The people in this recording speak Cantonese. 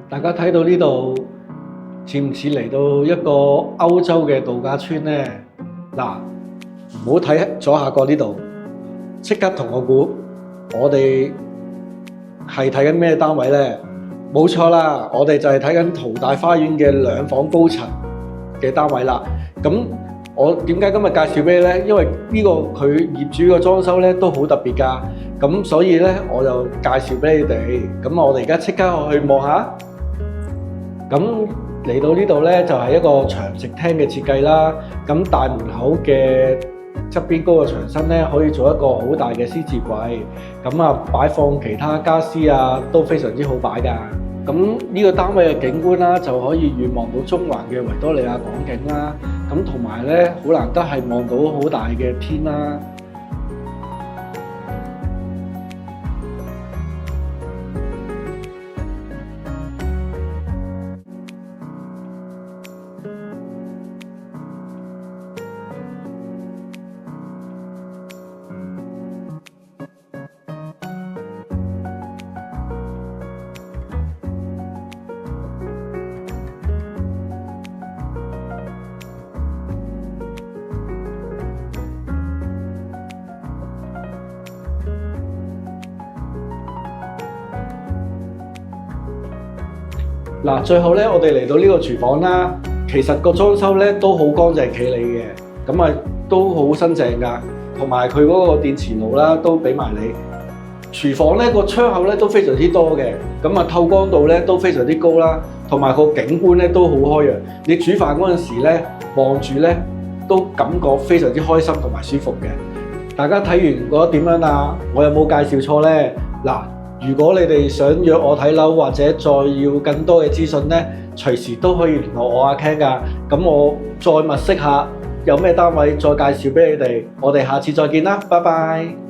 大家睇到呢度似唔似嚟到一個歐洲嘅度假村呢？嗱，唔好睇左下角呢度，即刻同我估，我哋係睇緊咩單位呢？冇錯啦，我哋就係睇緊淘大花園嘅2房高層嘅單位啦。咁我點解今日介紹俾你呢？因為呢個佢業主個裝修咧都好特別㗎，咁所以咧我就介紹俾你哋。咁我哋而家即刻去望下。咁嚟到呢度咧就係一個長食廳嘅設計啦。咁大門口嘅側邊嗰個牆身咧可以做一個好大嘅獅子櫃，咁啊擺放其他家私啊都非常之好擺㗎。咁呢個單位嘅景觀啦，就可以遠望到中環嘅維多利亞港景啦。咁同埋咧，好難得係望到好大嘅天啦。嗱，最後咧，我哋嚟到呢個廚房啦，其實個裝修咧都好乾淨企理嘅，咁啊都好新淨㗎，同埋佢嗰個電磁爐啦都俾埋你。廚房咧個窗口咧都非常之多嘅，咁啊透光度咧都非常之高啦，同埋個景觀咧都好開揚。你煮飯嗰陣時咧望住咧都感覺非常之開心同埋舒服嘅。大家睇完覺得點樣啊？我有冇介紹錯咧？嗱。如果你哋想約我睇樓或者再要更多嘅資訊呢，隨時都可以聯絡我阿 Ken 㗎。咁我再物色下有咩單位再介紹俾你哋。我哋下次再見啦，拜拜。